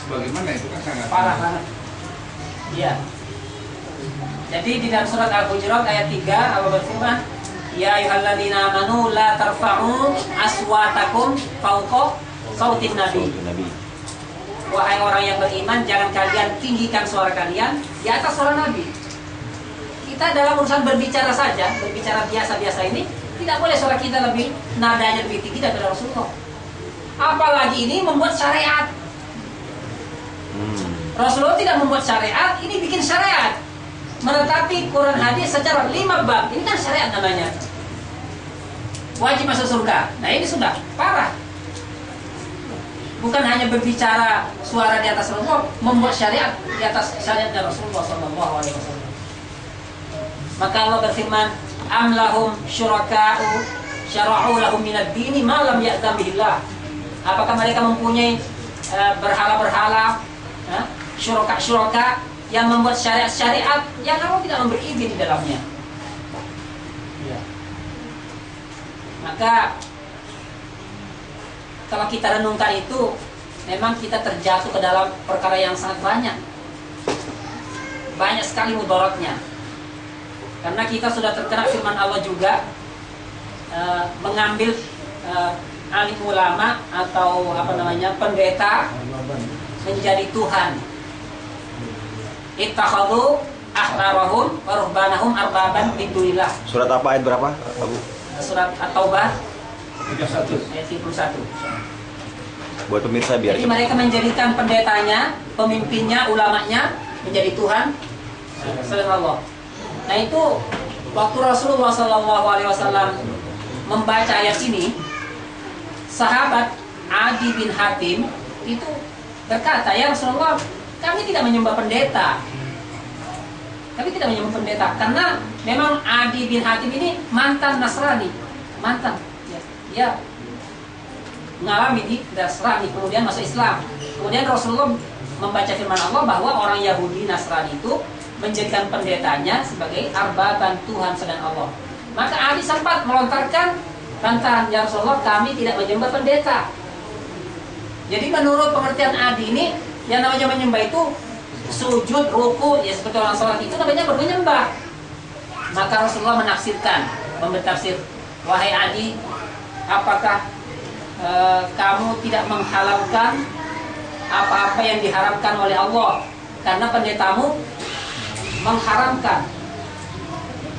bagaimana itu kan sangat parah banget. Iya. Jadi di dalam surat Al-Hujurat ayat 3 Allah berfirman, ya ayyuhalladzina amanu la tarfa'u aswatakum fawqa sautin nabi. Wahai orang yang beriman, jangan kalian tinggikan suara kalian di atas suara Nabi. Kita dalam urusan berbicara saja, berbicara biasa-biasa ini, tidak boleh suara kita lebih, nadanya lebih tinggi daripada Rasulullah. Apalagi ini membuat syariat. Rasulullah tidak membuat syariat, ini bikin syariat. Menetapi Quran hadis secara 5 bab, ini kan syariat namanya. Wajib masuk surga. Nah ini sudah parah. Bukan hanya berbicara suara di atas Rasulullah, membuat syariat di atas syariat dari Rasulullah SAW. Maka Allah berfirman, am lahum syuraka'u syara'u lahum minad dini ma lam ya'zam bihillah. Apakah mereka mempunyai berhala-berhala, syuraka yang membuat syariat-syariat yang Allah tidak memberi izin di dalamnya? Ya. Maka kalau kita renungkan itu, memang kita terjatuh ke dalam perkara yang sangat banyak. Banyak sekali mudaratnya. Karena kita sudah terkena firman Allah juga, mengambil alim ulama atau pendeta menjadi Tuhan. Ittakhadhu ahbarahum wa ruhbanahum arbaban min dunillah. Surat apa, ayat berapa, Abu? Surat At-Taubah 31 ayat 31. Buat pemirsa biar jadi mereka menjadikan pendetanya, pemimpinnya, ulamanya menjadi Tuhan selain Allah. Nah itu waktu Rasulullah SAW membaca ayat ini, sahabat Adi bin Hatim itu berkata, ya Rasulullah, kami tidak menyembah pendeta. Kami tidak menyembah pendeta karena memang Adi bin Hatim ini mantan Nasrani, mantan. Ya, mengalami di Nasrani, kemudian masuk Islam. Kemudian Rasulullah membaca firman Allah bahwa orang Yahudi Nasrani itu menjadikan pendetanya sebagai arbaban Tuhan selain Allah. Maka Ali sempat melontarkan bantahan, ya Rasulullah, kami tidak menyembah pendeta. Jadi menurut pengertian Adi ini, yang namanya menyembah itu sujud, ruku, ya seperti orang sholat itu namanya menyembah. Maka Rasulullah menafsirkan, memberi tafsir, wahai Adi, apakah kamu tidak menghalalkan apa-apa yang diharamkan oleh Allah karena pendetamu mengharamkan?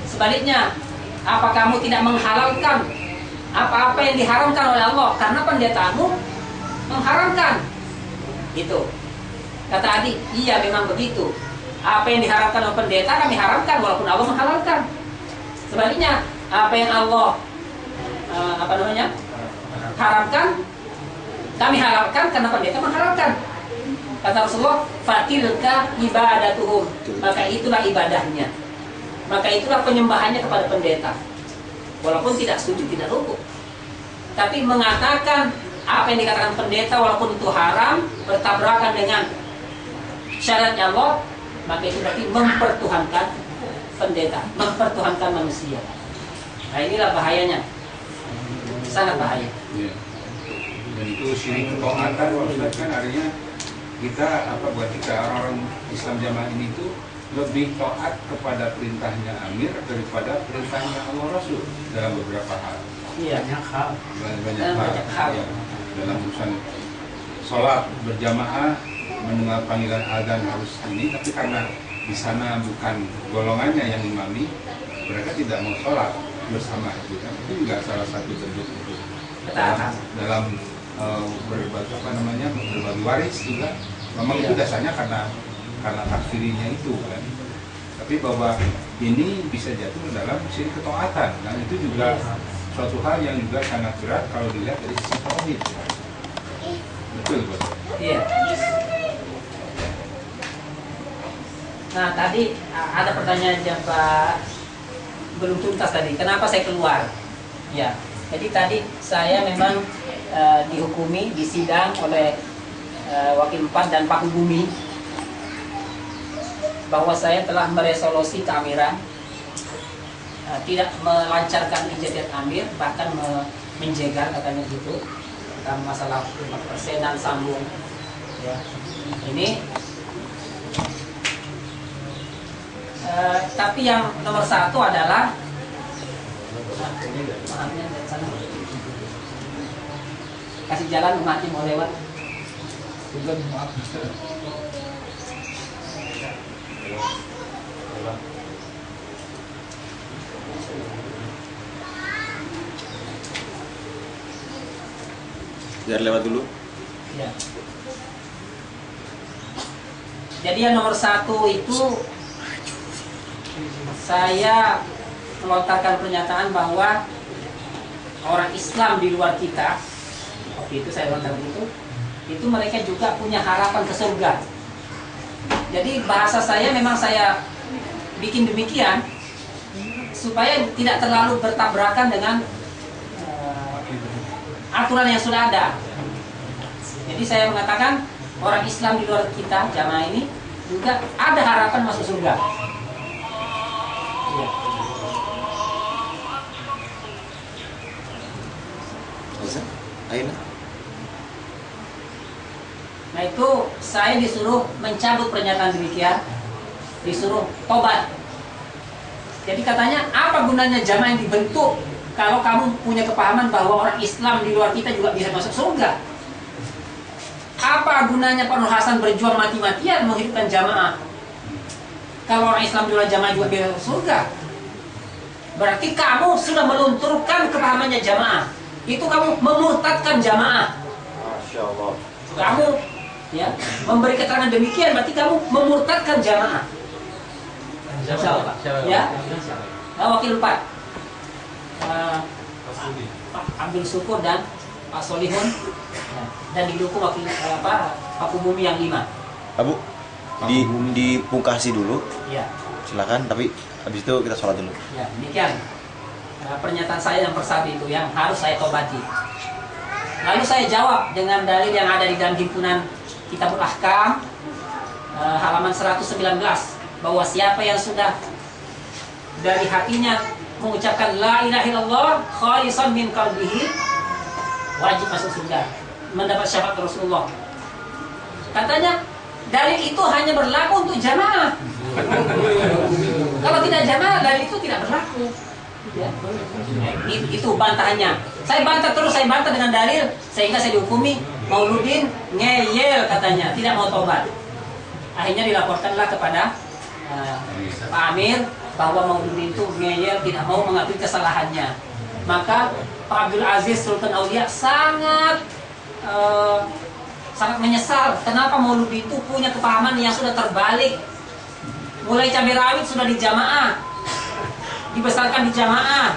Sebaliknya, apa kamu tidak menghalalkan apa-apa yang diharamkan oleh Allah karena pendetamu mengharamkan? Itu kata Adi, iya memang begitu. Apa yang diharamkan oleh pendeta kami haramkan walaupun Allah menghalalkan. Sebaliknya, apa yang Allah haramkan kami halalkan karena pendeta mengharamkan. Kata Rasulullah, fatilka ibadatuhum, maka itulah ibadahnya, maka itulah penyembahannya kepada pendeta, walaupun tidak sujud, tidak rukuk. Tapi mengatakan apa yang dikatakan pendeta walaupun itu haram, bertabrakan dengan syariatnya Allah, maka itu berarti mempertuhankan pendeta, mempertuhankan manusia. Nah inilah bahayanya, sangat bahaya. Ya. Dan itu syirik ketaatan, kan artinya kita buat kita orang Islam jamaah ini itu lebih taat kepada perintahnya Amir daripada perintahnya Allah Rasul dalam beberapa hal. Iya. Banyak hal. Ya. Dalam urusan sholat berjamaah, mendengar panggilan azan harus ini, tapi karena di sana bukan golongannya yang imami, mereka tidak mau sholat bersama, gitu kan? Itu juga salah satu bentuk itu. Dalam berbagi waris juga, memang itu dasarnya karena takfirinya itu kan. Tapi bahwa ini bisa jatuh dalam syirik ketaatan, dan itu juga suatu hal yang juga sangat berat kalau dilihat dari sisi tauhid. Betul, Bos. Iya. Nah tadi ada pertanyaan yang Pak belum tuntas tadi. Kenapa saya keluar? Ya. Jadi tadi saya memang dihukumi, disidang oleh Wakil 4 dan Pak Hubumi bahwa saya telah meresolusi keamiran, tidak melancarkan ijazah amir, bahkan menjegal katanya gitu tentang masalah persenan sambung Ya. Ini. Tapi yang nomor satu adalah maafnya dari sana. Kasih jalan mati mau lewat. Maaf. Biar lewat dulu. Ya. Jadi yang nomor satu itu saya melontarkan pernyataan bahwa orang Islam di luar kita, waktu itu saya lontarkan itu mereka juga punya harapan ke surga. Jadi bahasa saya memang saya bikin demikian supaya tidak terlalu bertabrakan dengan aturan yang sudah ada. Jadi saya mengatakan orang Islam di luar kita, jamaah ini juga ada harapan masuk surga. Ya. Bisa? Ayo. Nah itu saya disuruh mencabut pernyataan demikian, disuruh tobat. Jadi katanya apa gunanya jamaah yang dibentuk kalau kamu punya kepahaman bahwa orang Islam di luar kita juga bisa masuk surga? Apa gunanya Pak Nur Hasan berjuang mati-matian menghidupkan jamaah kalau orang Islam di luar jamaah juga bisa masuk surga? Berarti kamu sudah melunturkan kepahamannya jamaah. Itu kamu memurtadkan jamaah. Masya Allah. Kamu ya memberi keterangan demikian berarti kamu memurtadkan jamaah. Siapa? Ya. Wakil 4. Pak Abdul Syukur dan Pak Solihun, dan didukung wakil Pak Bumi yang 5. Abu, dipungkasi dulu. Ya. Silakan, tapi habis itu kita sholat dulu. Ya, demikian pernyataan saya yang persatu itu yang harus saya tobati. Lalu saya jawab dengan dalil yang ada di dalam himpunan Kitabul Ahkam halaman 119 bahwa siapa yang sudah dari hatinya mengucapkan la ilaha illallah khalisan min qalbihi wajib masuk surga, mendapat syafaat Rasulullah. Katanya dalil itu hanya berlaku untuk jamaah. Kalau tidak jamaah, dalil itu tidak berlaku. Ya. Itu bantahannya. Saya bantah terus, saya bantah dengan dalil sehingga saya dihukumi Mauludin ngeyel katanya, tidak mau tobat. Akhirnya dilaporkanlah kepada Pak Amir bahwa Mauludin itu ngeyel, tidak mau mengakui kesalahannya. Maka Pak Abdul Aziz Sultan Aulia sangat menyesal kenapa Mauludin itu punya kepahaman yang sudah terbalik. Mulai cabai rawit sudah di jamaah, dibesarkan di jamaah,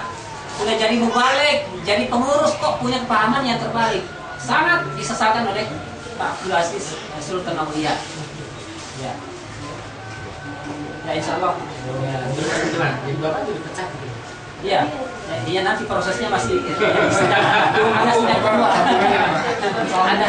sudah jadi mubalik, jadi pengurus, kok punya kepahaman yang terbalik. Sangat disesalkan oleh Pak Abdul Aziz Sultan Aulia. Ya. Ya insya Allah. Ya, dia nanti prosesnya masih sedang ada